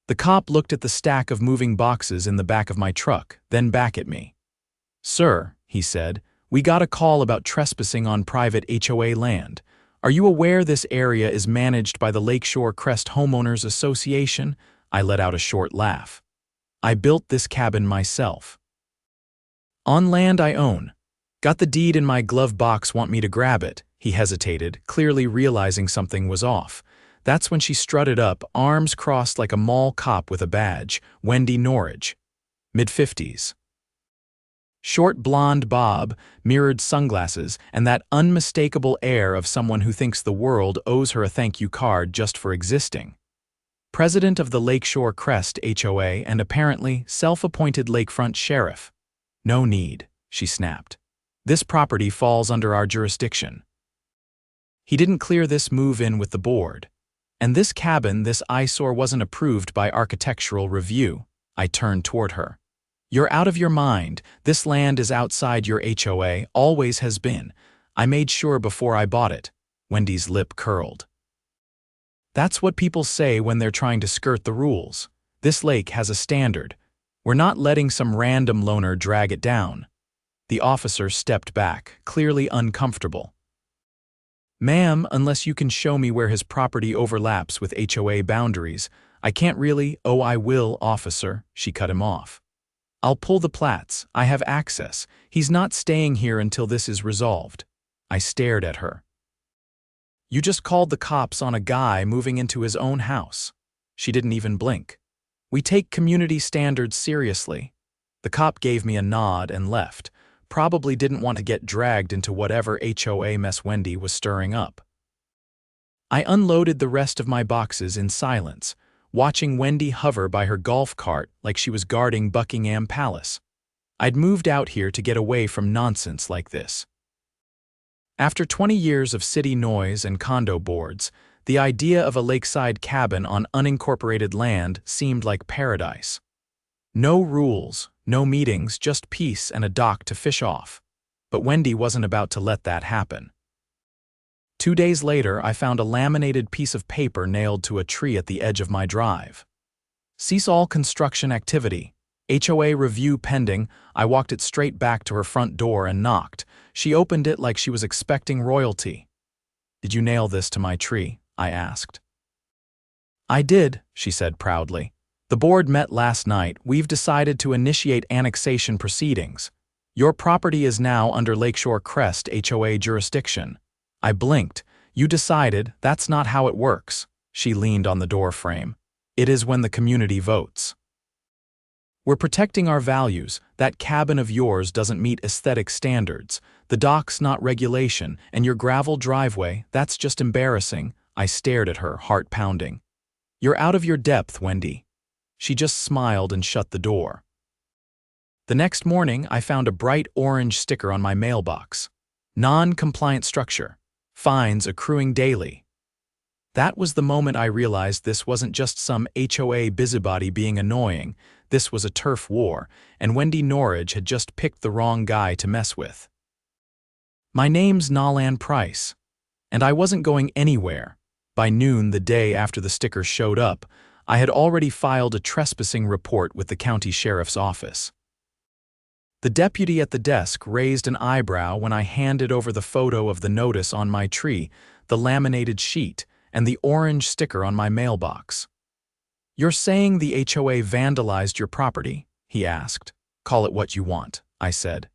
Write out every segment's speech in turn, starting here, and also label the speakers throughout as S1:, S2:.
S1: The cop looked at the stack of moving boxes in the back of my truck, then back at me. "Sir," he said, "we got a call about trespassing on private HOA land. Are you aware this area is managed by the Lakeshore Crest Homeowners Association?" I let out a short laugh. "I built this cabin myself. On land I own. Got the deed in my glove box, want me to grab it?" He hesitated, clearly realizing something was off. That's when she strutted up, arms crossed like a mall cop with a badge. Wendy Norridge. Mid-50s. Short blonde bob, mirrored sunglasses, and that unmistakable air of someone who thinks the world owes her a thank you card just for existing. President of the Lakeshore Crest HOA and apparently self-appointed lakefront sheriff. "No need," she snapped. "This property falls under our jurisdiction." He didn't clear this move-in with the board. And this cabin, this eyesore, wasn't approved by architectural review. I turned toward her. "You're out of your mind. This land is outside your HOA, always has been. I made sure before I bought it." Wendy's lip curled. "That's what people say when they're trying to skirt the rules. This lake has a standard. We're not letting some random loner drag it down." The officer stepped back, clearly uncomfortable. "Ma'am, unless you can show me where his property overlaps with HOA boundaries, I can't really." "Oh, I will, officer," she cut him off. "I'll pull the plats. I have access. He's not staying here until this is resolved." I stared at her. "You just called the cops on a guy moving into his own house." She didn't even blink. "We take community standards seriously." The cop gave me a nod and left. Probably didn't want to get dragged into whatever HOA mess Wendy was stirring up. I unloaded the rest of my boxes in silence, watching Wendy hover by her golf cart like she was guarding Buckingham Palace. I'd moved out here to get away from nonsense like this. After 20 years of city noise and condo boards, the idea of a lakeside cabin on unincorporated land seemed like paradise. No rules, no meetings, just peace and a dock to fish off. But Wendy wasn't about to let that happen. 2 days later, I found a laminated piece of paper nailed to a tree at the edge of my drive. "Cease all construction activity. HOA review pending." I walked it straight back to her front door and knocked. She opened it like she was expecting royalty. "Did you nail this to my tree?" I asked. "I did," she said proudly. "The board met last night. We've decided to initiate annexation proceedings. Your property is now under Lakeshore Crest HOA jurisdiction." I blinked. "You decided? That's not how it works." She leaned on the door frame. "It is when the community votes. We're protecting our values. That cabin of yours doesn't meet aesthetic standards. The dock's not regulation, and your gravel driveway, that's just embarrassing." I stared at her, heart pounding. "You're out of your depth, Wendy." She just smiled and shut the door. The next morning, I found a bright orange sticker on my mailbox. "Non-compliant structure. Fines accruing daily." That was the moment I realized this wasn't just some HOA busybody being annoying. This was a turf war, and Wendy Norridge had just picked the wrong guy to mess with. My name's Nolan Price, and I wasn't going anywhere. By noon the day after the sticker showed up, I had already filed a trespassing report with the county sheriff's office. The deputy at the desk raised an eyebrow when I handed over the photo of the notice on my tree, the laminated sheet, and the orange sticker on my mailbox. "You're saying the HOA vandalized your property?" he asked. "Call it what you want," I said.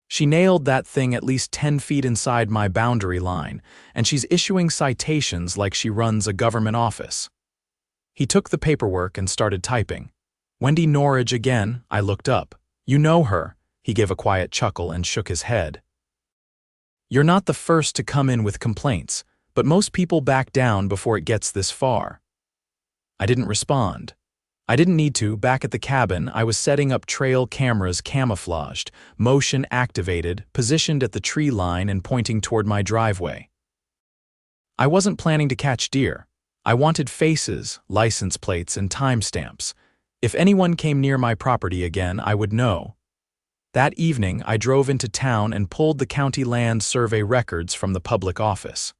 S1: "She nailed that thing at least 10 feet inside my boundary line, and she's issuing citations like she runs a government office." He took the paperwork and started typing. "Wendy Norridge again." I looked up. "You know her." He gave a quiet chuckle and shook his head. "You're not the first to come in with complaints, but most people back down before it gets this far." I didn't respond. I didn't need to. Back at the cabin, I was setting up trail cameras, camouflaged, motion activated, positioned at the tree line and pointing toward my driveway. I wasn't planning to catch deer. I wanted faces, license plates, and timestamps. If anyone came near my property again, I would know. That evening, I drove into town and pulled the county land survey records from the public office.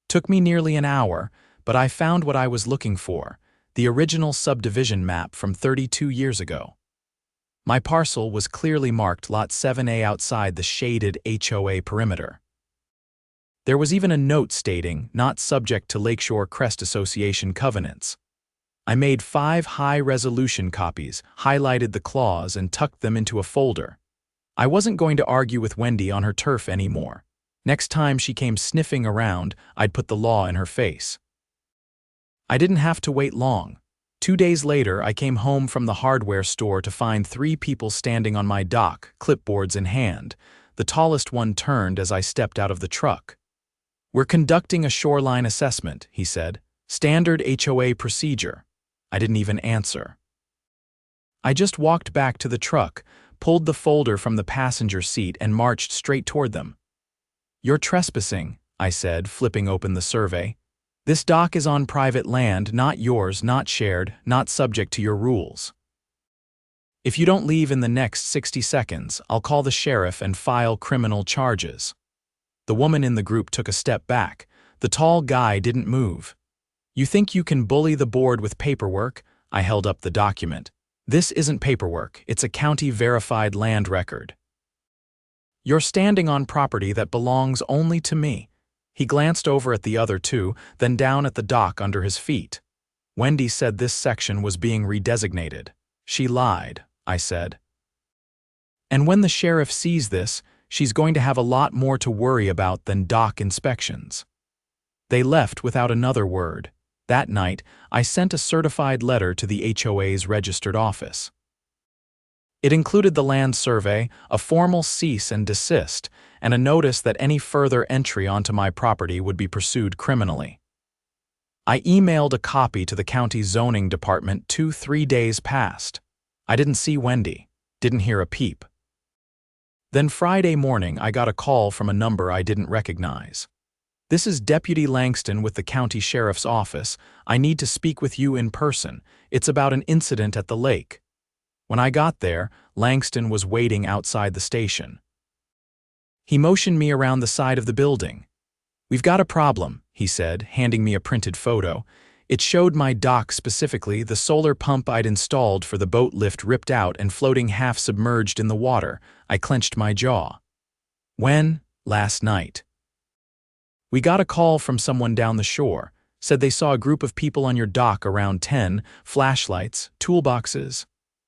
S1: Took me nearly an hour, but I found what I was looking for. the original subdivision map from 32 years ago. My parcel was clearly marked Lot 7A outside the shaded HOA perimeter. There was even a note stating, not subject to Lakeshore Crest Association covenants. I made 5 high-resolution copies, highlighted the clause, and tucked them into a folder. I wasn't going to argue with Wendy on her turf anymore. Next time she came sniffing around, I'd put the law in her face. I didn't have to wait long. 2 days later, I came home from the hardware store to find 3 people standing on my dock, clipboards in hand. The tallest one turned as I stepped out of the truck. "We're conducting a shoreline assessment," he said. "Standard HOA procedure." I didn't even answer. I just walked back to the truck, pulled the folder from the passenger seat, and marched straight toward them. "You're trespassing," I said, flipping open the survey. "This dock is on private land, not yours, not shared, not subject to your rules. If you don't leave in the next 60 seconds, I'll call the sheriff and file criminal charges." The woman in the group took a step back. The tall guy didn't move. "You think you can bully the board with paperwork?" I held up the document. "This isn't paperwork, it's a county-verified land record. You're standing on property that belongs only to me." He glanced over at the other 2, then down at the dock under his feet. "Wendy said this section was being redesignated." "She lied," I said. "And when the sheriff sees this, she's going to have a lot more to worry about than dock inspections." They left without another word. That night, I sent a certified letter to the HOA's registered office. It included the land survey, a formal cease and desist, and a notice that any further entry onto my property would be pursued criminally. I emailed a copy to the county zoning department 2-3 days past. I didn't see Wendy, didn't hear a peep. Then Friday morning, I got a call from a number I didn't recognize. "This is Deputy Langston with the county sheriff's office. I need to speak with you in person. It's about an incident at the lake." When I got there, Langston was waiting outside the station. He motioned me around the side of the building. "We've got a problem," he said, handing me a printed photo. It showed my dock, specifically the solar pump I'd installed for the boat lift, ripped out and floating half submerged in the water. I clenched my jaw. "When?" "Last night. We got a call from someone down the shore. Said they saw a group of people on your dock around 10, flashlights, toolboxes."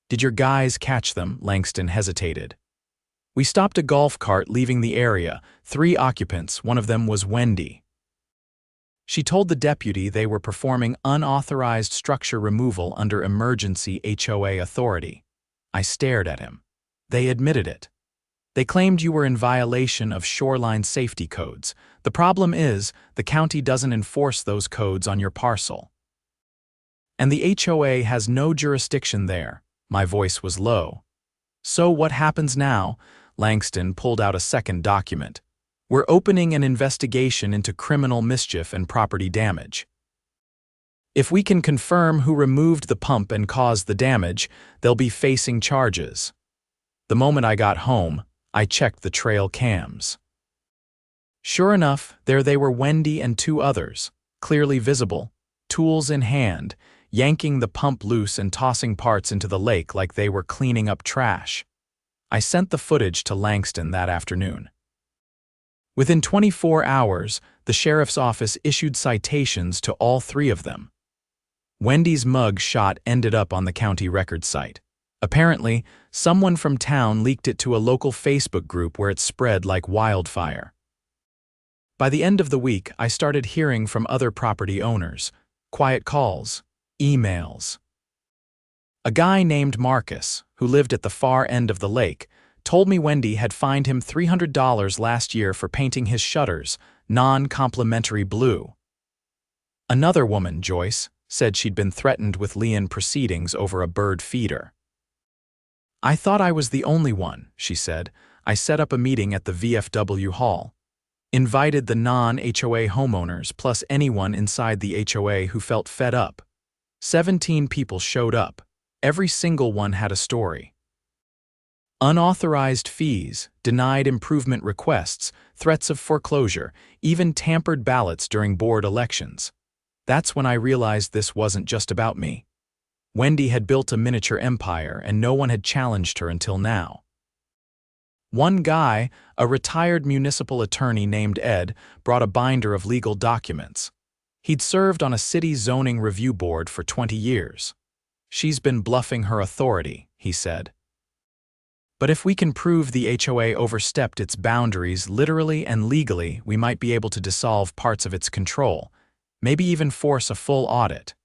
S1: "Did your guys catch them?" Langston hesitated. "We stopped a golf cart leaving the area, 3 occupants, one of them was Wendy. She told the deputy they were performing unauthorized structure removal under emergency HOA authority." I stared at him. "They admitted it. They claimed you were in violation of shoreline safety codes. The problem is, the county doesn't enforce those codes on your parcel. And the HOA has no jurisdiction there." My voice was low. "So what happens now?" Langston pulled out a second document. "We're opening an investigation into criminal mischief and property damage. If we can confirm who removed the pump and caused the damage, they'll be facing charges." The moment I got home, I checked the trail cams. Sure enough, there they were, Wendy and 2 others, clearly visible, tools in hand, yanking the pump loose and tossing parts into the lake like they were cleaning up trash. I sent the footage to Langston that afternoon. Within 24 hours, the sheriff's office issued citations to all 3 of them. Wendy's mug shot ended up on the county record site. Apparently, someone from town leaked it to a local Facebook group where it spread like wildfire. By the end of the week, I started hearing from other property owners. Quiet calls, emails. A guy named Marcus, who lived at the far end of the lake, told me Wendy had fined him $300 last year for painting his shutters non-complimentary blue. Another woman, Joyce, said she'd been threatened with lien proceedings over a bird feeder. "I thought I was the only one," she said. "I set up a meeting at the VFW hall. Invited the non-HOA homeowners plus anyone inside the HOA who felt fed up. 17 people showed up. Every single one had a story. Unauthorized fees, denied improvement requests, threats of foreclosure, even tampered ballots during board elections. That's when I realized this wasn't just about me. Wendy had built a miniature empire, and no one had challenged her until now. One guy, a retired municipal attorney named Ed, brought a binder of legal documents. He'd served on a city zoning review board for 20 years. "She's been bluffing her authority," he said. "But if we can prove the HOA overstepped its boundaries literally and legally, we might be able to dissolve parts of its control, maybe even force a full audit."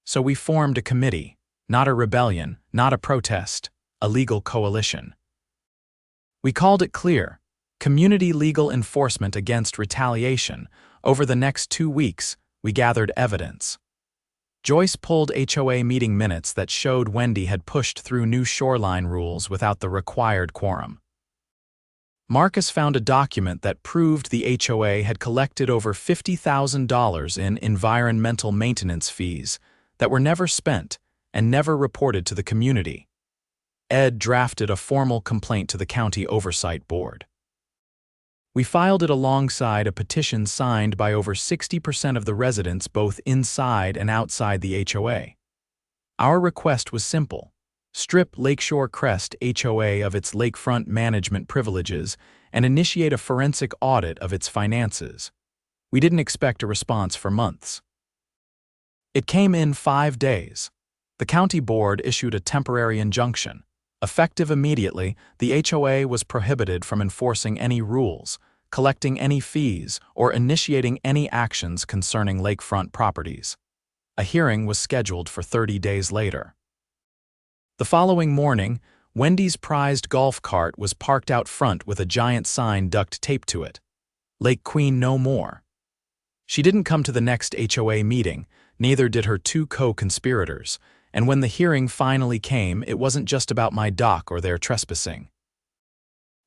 S1: So we formed a committee, not a rebellion, not a protest, a legal coalition. We called it CLEAR, Community Legal Enforcement Against Retaliation. Over the next 2 weeks, we gathered evidence. Joyce pulled HOA meeting minutes that showed Wendy had pushed through new shoreline rules without the required quorum. Marcus found a document that proved the HOA had collected over $50,000 in environmental maintenance fees that were never spent and never reported to the community. Ed drafted a formal complaint to the County Oversight Board. We filed it alongside a petition signed by over 60% of the residents both inside and outside the HOA. Our request was simple: strip Lakeshore Crest HOA of its lakefront management privileges and initiate a forensic audit of its finances. We didn't expect a response for months. It came in 5 days. The county board issued a temporary injunction. Effective immediately, the HOA was prohibited from enforcing any rules, collecting any fees, or initiating any actions concerning lakefront properties. A hearing was scheduled for 30 days later. The following morning, Wendy's prized golf cart was parked out front with a giant sign duct taped to it: "Lake Queen no more." She didn't come to the next HOA meeting, neither did her 2 co-conspirators, and when the hearing finally came, it wasn't just about my dock or their trespassing.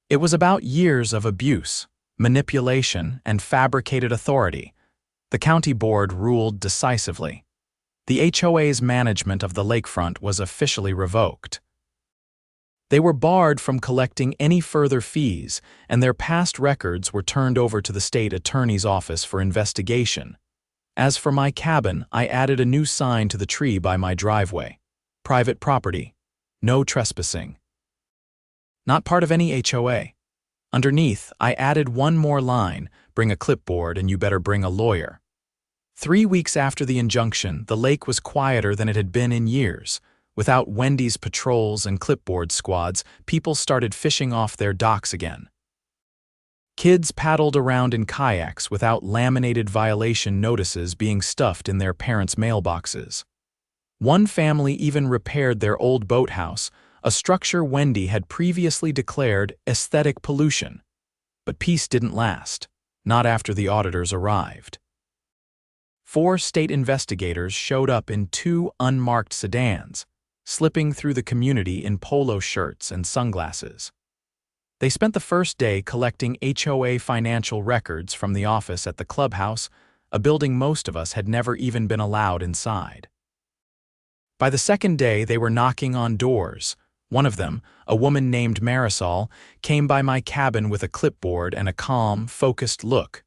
S1: It was about years of abuse, manipulation, and fabricated authority. The county board ruled decisively. The HOA's management of the lakefront was officially revoked. They were barred from collecting any further fees, and their past records were turned over to the state attorney's office for investigation. As for my cabin, I added a new sign to the tree by my driveway: "Private property. No trespassing." Not part of any HOA. Underneath, I added one more line: "Bring a clipboard and you better bring a lawyer." 3 weeks after the injunction, the lake was quieter than it had been in years. Without Wendy's patrols and clipboard squads, people started fishing off their docks again. Kids paddled around in kayaks without laminated violation notices being stuffed in their parents' mailboxes. One family even repaired their old boathouse, a structure Wendy had previously declared aesthetic pollution. But peace didn't last, not after the auditors arrived. 4 state investigators showed up in 2 unmarked sedans, slipping through the community in polo shirts and sunglasses. They spent the first day collecting HOA financial records from the office at the clubhouse, a building most of us had never even been allowed inside. By the second day, they were knocking on doors. One of them, a woman named Marisol, came by my cabin with a clipboard and a calm, focused look.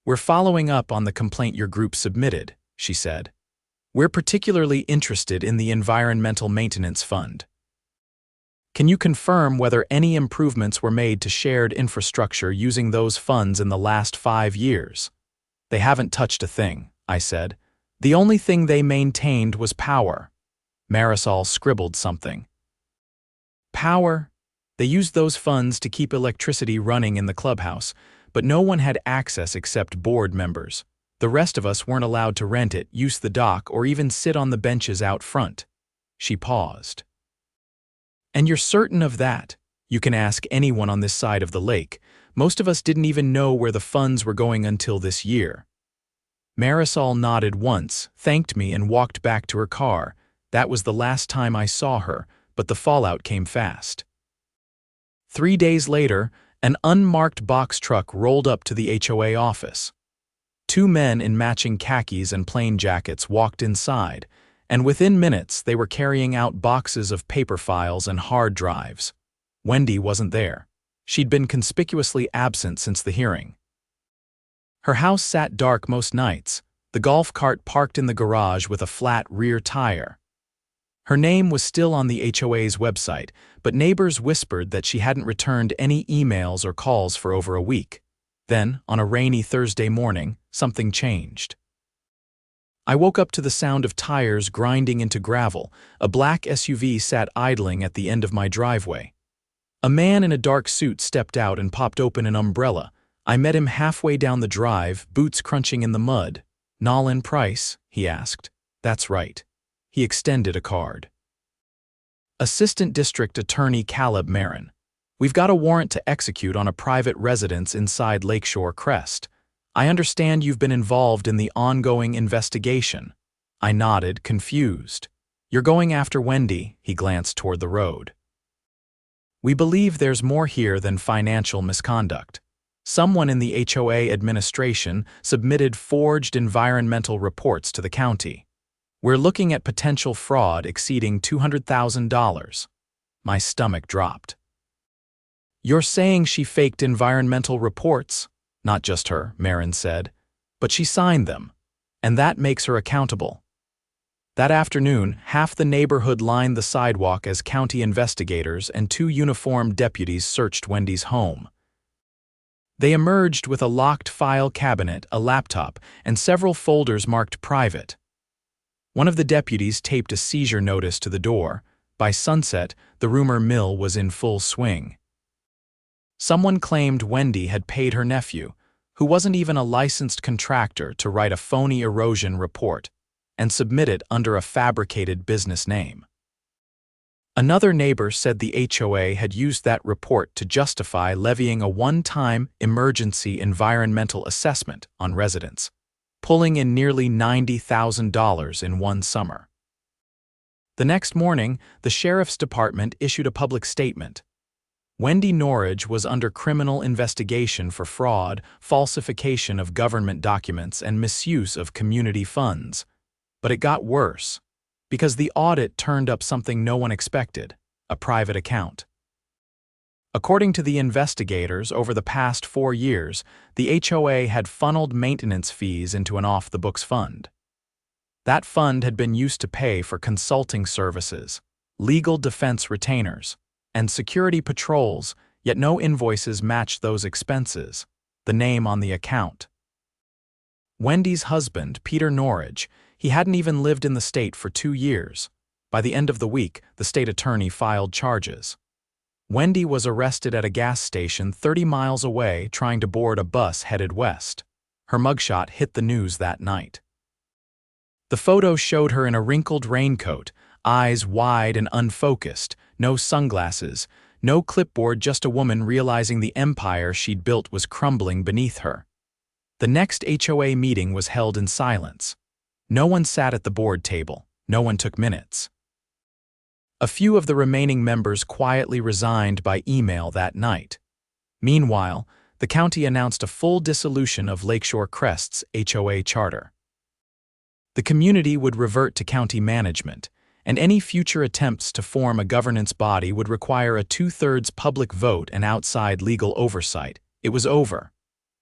S1: "We're following up on the complaint your group submitted," she said. "We're particularly interested in the Environmental Maintenance Fund. Can you confirm whether any improvements were made to shared infrastructure using those funds in the last 5 years?" "They haven't touched a thing," I said. "The only thing they maintained was power." Marisol scribbled something. "Power? They used those funds to keep electricity running in the clubhouse, but no one had access except board members. The rest of us weren't allowed to rent it, use the dock, or even sit on the benches out front." She paused. "And you're certain of that? You can ask anyone on this side of the lake. Most of us didn't even know where the funds were going until this year." Marisol nodded once, thanked me, and walked back to her car. That was the last time I saw her, but the fallout came fast. 3 days later, an unmarked box truck rolled up to the HOA office. 2 men in matching khakis and plain jackets walked inside, and within minutes they were carrying out boxes of paper files and hard drives. Wendy wasn't there. She'd been conspicuously absent since the hearing. Her house sat dark most nights. the golf cart parked in the garage with a flat rear tire. Her name was still on the HOA's website, but neighbors whispered that she hadn't returned any emails or calls for over a week. Then, on a rainy Thursday morning, something changed. I woke up to the sound of tires grinding into gravel. A black SUV sat idling at the end of my driveway. A man in a dark suit stepped out and popped open an umbrella. I met him halfway down the drive, boots crunching in the mud. "Nolan Price?" he asked. "That's right." He extended a card. Assistant District Attorney Caleb Marin. "We've got a warrant to execute on a private residence inside Lakeshore Crest. I understand you've been involved in the ongoing investigation." I nodded, confused. "You're going after Wendy," he glanced toward the road. "We believe there's more here than financial misconduct. Someone in the HOA administration submitted forged environmental reports to the county. We're looking at potential fraud exceeding $200,000. My stomach dropped. "You're saying she faked environmental reports?" "Not just her," Marin said, "but she signed them, and that makes her accountable." That afternoon, half the neighborhood lined the sidewalk as county investigators and 2 uniformed deputies searched Wendy's home. They emerged with a locked file cabinet, a laptop, and several folders marked private. One of the deputies taped a seizure notice to the door. By sunset, the rumor mill was in full swing. Someone claimed Wendy had paid her nephew, who wasn't even a licensed contractor, to write a phony erosion report and submit it under a fabricated business name. Another neighbor said the HOA had used that report to justify levying a one-time emergency environmental assessment on residents, pulling in nearly $90,000 in one summer. The next morning, the sheriff's department issued a public statement. Wendy Norridge was under criminal investigation for fraud, falsification of government documents, and misuse of community funds. But it got worse, because the audit turned up something no one expected: a private account. According to the investigators, over the past 4 years, the HOA had funneled maintenance fees into an off-the-books fund. That fund had been used to pay for consulting services, legal defense retainers, and security patrols, yet no invoices matched those expenses, the name on the account. Wendy's husband, Peter Norridge, he hadn't even lived in the state for 2 years. By the end of the week, the state attorney filed charges. Wendy was arrested at a gas station 30 miles away trying to board a bus headed west. Her mugshot hit the news that night. The photo showed her in a wrinkled raincoat, eyes wide and unfocused, no sunglasses, no clipboard, just a woman realizing the empire she'd built was crumbling beneath her. The next HOA meeting was held in silence. No one sat at the board table. No one took minutes. A few of the remaining members quietly resigned by email that night. Meanwhile, the county announced a full dissolution of Lakeshore Crest's HOA charter. The community would revert to county management, and any future attempts to form a governance body would require a 2/3 public vote and outside legal oversight. It was over.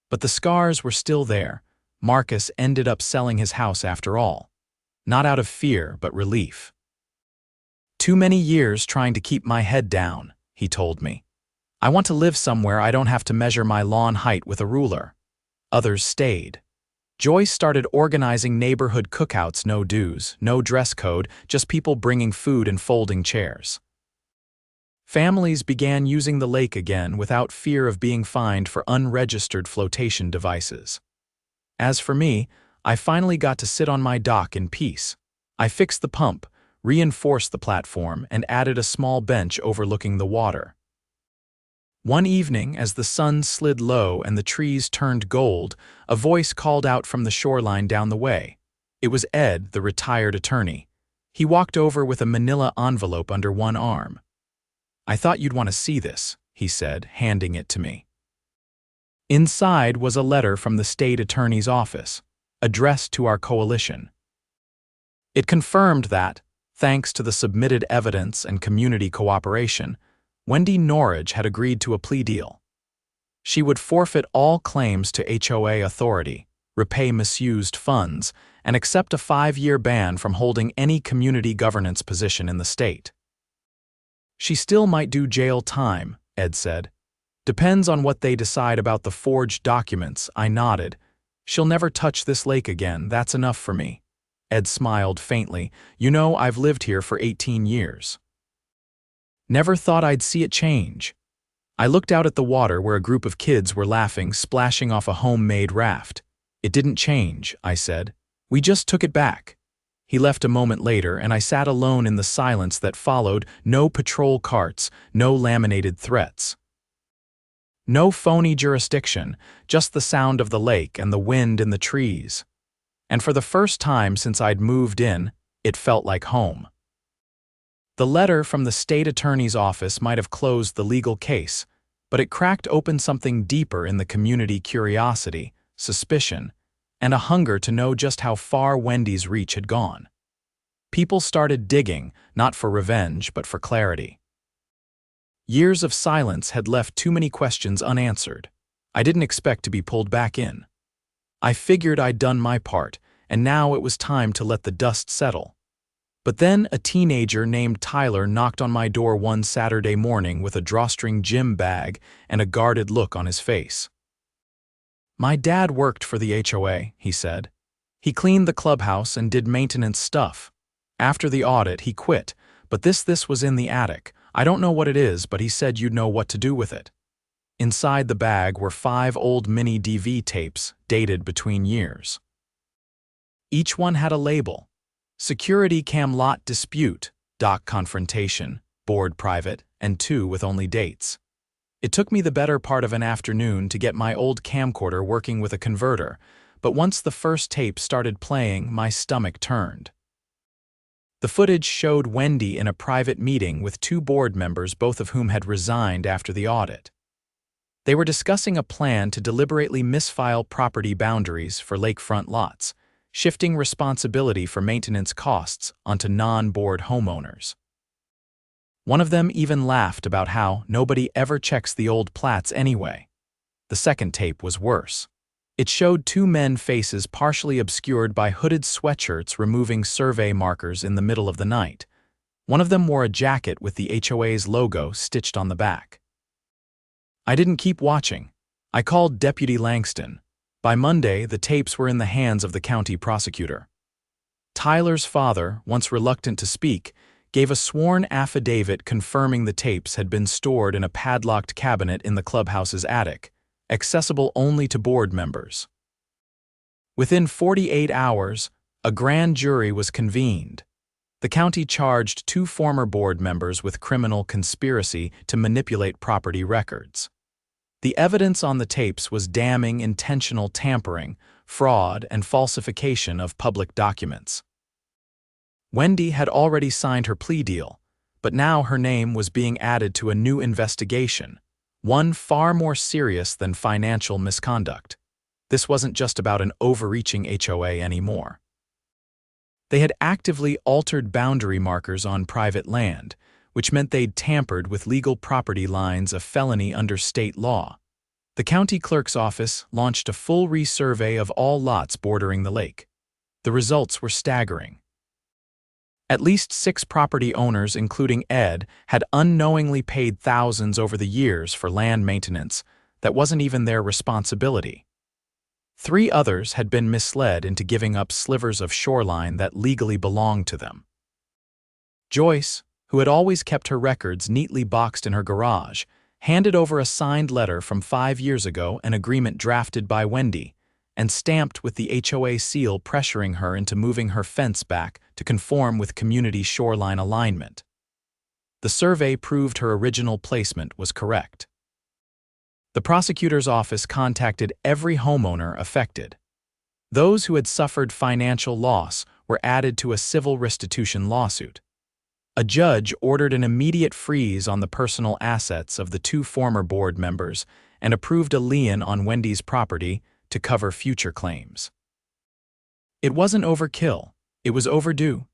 S1: But the scars were still there. Marcus ended up selling his house after all. Not out of fear, but relief. "Too many years trying to keep my head down," he told me. "I want to live somewhere I don't have to measure my lawn height with a ruler." Others stayed. Joyce started organizing neighborhood cookouts, no dues, no dress code, just people bringing food and folding chairs. Families began using the lake again without fear of being fined for unregistered flotation devices. As for me, I finally got to sit on my dock in peace. I fixed the pump, reinforced the platform, and added a small bench overlooking the water. One evening, as the sun slid low and the trees turned gold, a voice called out from the shoreline down the way. It was Ed, the retired attorney. He walked over with a manila envelope under one arm. "I thought you'd want to see this," he said, handing it to me. Inside was a letter from the state attorney's office, addressed to our coalition. It confirmed that, thanks to the submitted evidence and community cooperation, Wendy Norridge had agreed to a plea deal. She would forfeit all claims to HOA authority, repay misused funds, and accept a 5-year ban from holding any community governance position in the state. She still might do jail time, Ed said. Depends on what they decide about the forged documents, I nodded. She'll never touch this lake again, that's enough for me. Ed smiled faintly. You know, I've lived here for 18 years. Never thought I'd see it change. I looked out at the water where a group of kids were laughing, splashing off a homemade raft. It didn't change, I said. We just took it back. He left a moment later, and I sat alone in the silence that followed. No patrol carts, no laminated threats. No phony jurisdiction, just the sound of the lake and the wind in the trees. And for the first time since I'd moved in, it felt like home. The letter from the state attorney's office might have closed the legal case, but it cracked open something deeper in the community: curiosity, suspicion, and a hunger to know just how far Wendy's reach had gone. People started digging, not for revenge, but for clarity. Years of silence had left too many questions unanswered. I didn't expect to be pulled back in. I figured I'd done my part, and now it was time to let the dust settle. But then a teenager named Tyler knocked on my door one Saturday morning with a drawstring gym bag and a guarded look on his face. My dad worked for the HOA, he said. He cleaned the clubhouse and did maintenance stuff. After the audit, he quit, but this was in the attic. I don't know what it is, but he said you'd know what to do with it. Inside the bag were 5 old mini DV tapes, dated between years. Each one had a label: Security Cam Lot Dispute, Dock Confrontation, Board Private, and 2 with only dates. It took me the better part of an afternoon to get my old camcorder working with a converter, but once the first tape started playing, my stomach turned. The footage showed Wendy in a private meeting with 2 board members, both of whom had resigned after the audit. They were discussing a plan to deliberately misfile property boundaries for lakefront lots, shifting responsibility for maintenance costs onto non-board homeowners. One of them even laughed about how nobody ever checks the old plats anyway. The second tape was worse. It showed 2 men faces partially obscured by hooded sweatshirts removing survey markers in the middle of the night. One of them wore a jacket with the HOA's logo stitched on the back. I didn't keep watching. I called Deputy Langston. By Monday, the tapes were in the hands of the county prosecutor. Tyler's father, once reluctant to speak, gave a sworn affidavit confirming the tapes had been stored in a padlocked cabinet in the clubhouse's attic, accessible only to board members. Within 48 hours, a grand jury was convened. The county charged 2 former board members with criminal conspiracy to manipulate property records. The evidence on the tapes was damning: intentional tampering, fraud, and falsification of public documents. Wendy had already signed her plea deal, but now her name was being added to a new investigation, one far more serious than financial misconduct. This wasn't just about an overreaching HOA anymore. They had actively altered boundary markers on private land, which meant they'd tampered with legal property lines, a felony under state law. The county clerk's office launched a full resurvey of all lots bordering the lake. The results were staggering. At least 6 property owners, including Ed, had unknowingly paid thousands over the years for land maintenance that wasn't even their responsibility. 3 others had been misled into giving up slivers of shoreline that legally belonged to them. Joyce, who had always kept her records neatly boxed in her garage, handed over a signed letter from 5 years ago, an agreement drafted by Wendy, and stamped with the HOA seal, pressuring her into moving her fence back to conform with community shoreline alignment. The survey proved her original placement was correct. The prosecutor's office contacted every homeowner affected. Those who had suffered financial loss were added to a civil restitution lawsuit. A judge ordered an immediate freeze on the personal assets of the 2 former board members and approved a lien on Wendy's property to cover future claims. It wasn't overkill, it was overdue.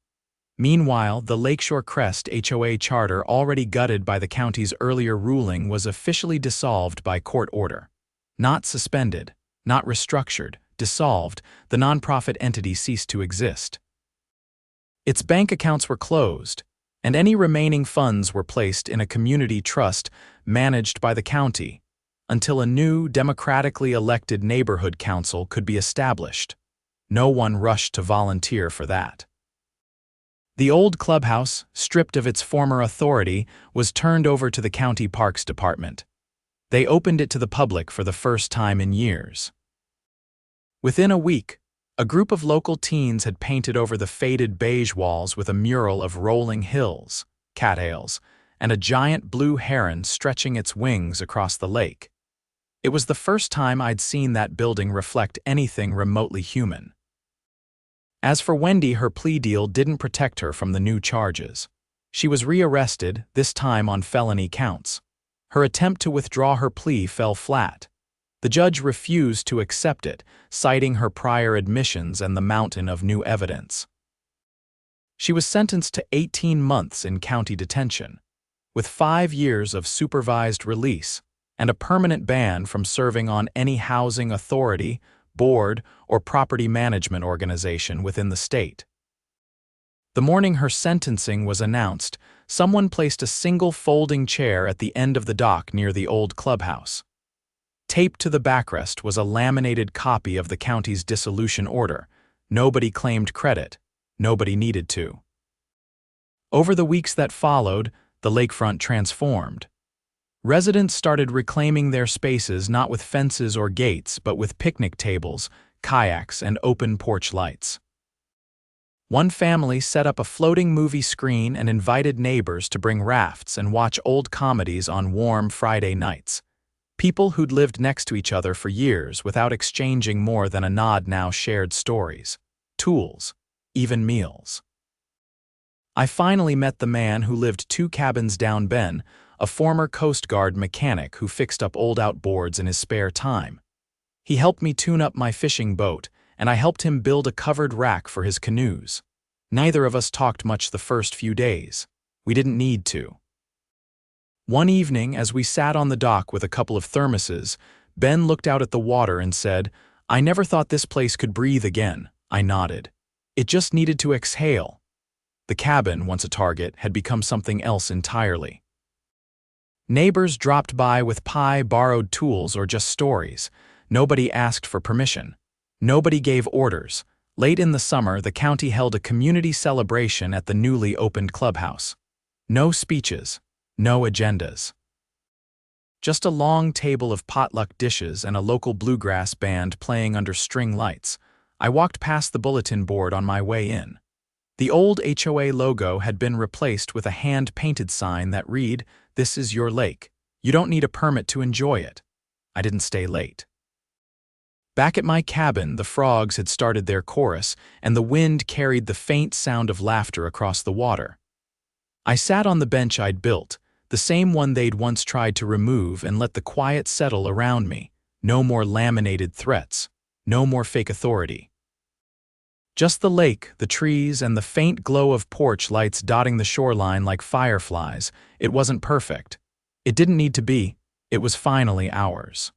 S1: Meanwhile, the Lakeshore Crest HOA charter, already gutted by the county's earlier ruling, was officially dissolved by court order. Not suspended, not restructured, dissolved, the nonprofit entity ceased to exist. Its bank accounts were closed, and any remaining funds were placed in a community trust managed by the county, until a new democratically elected neighborhood council could be established. No one rushed to volunteer for that. The old clubhouse, stripped of its former authority, was turned over to the county parks department. They opened it to the public for the first time in years. Within a week, a group of local teens had painted over the faded beige walls with a mural of rolling hills, cattails, and a giant blue heron stretching its wings across the lake. It was the first time I'd seen that building reflect anything remotely human. As for Wendy, her plea deal didn't protect her from the new charges. She was rearrested, this time on felony counts. Her attempt to withdraw her plea fell flat. The judge refused to accept it, citing her prior admissions and the mountain of new evidence. She was sentenced to 18 months in county detention, with 5 years of supervised release and a permanent ban from serving on any housing authority, board, or property management organization within the state. The morning her sentencing was announced, someone placed a single folding chair at the end of the dock near the old clubhouse. Taped to the backrest was a laminated copy of the county's dissolution order. Nobody claimed credit. Nobody needed to. Over the weeks that followed, the lakefront transformed. Residents started reclaiming their spaces not with fences or gates, but with picnic tables, kayaks, and open porch lights. One family set up a floating movie screen and invited neighbors to bring rafts and watch old comedies on warm Friday nights. People who'd lived next to each other for years without exchanging more than a nod now shared stories, tools, even meals. I finally met the man who lived 2 cabins down Ben, a former Coast Guard mechanic who fixed up old outboards in his spare time. He helped me tune up my fishing boat, and I helped him build a covered rack for his canoes. Neither of us talked much the first few days. We didn't need to. One evening, as we sat on the dock with a couple of thermoses, Ben looked out at the water and said, "I never thought this place could breathe again." I nodded. It just needed to exhale. The cabin, once a target, had become something else entirely. Neighbors dropped by with pie, borrowed tools, or just stories. Nobody asked for permission. Nobody gave orders. Late in the summer, the county held a community celebration at the newly opened clubhouse. No speeches, no agendas. Just a long table of potluck dishes and a local bluegrass band playing under string lights. I walked past the bulletin board on my way in. The old HOA logo had been replaced with a hand-painted sign that read, "This is your lake. You don't need a permit to enjoy it." I didn't stay late. Back at my cabin, the frogs had started their chorus, and the wind carried the faint sound of laughter across the water. I sat on the bench I'd built, the same one they'd once tried to remove, and let the quiet settle around me. No more laminated threats. No more fake authority. Just the lake, the trees, and the faint glow of porch lights dotting the shoreline like fireflies. It wasn't perfect. It didn't need to be. It was finally ours.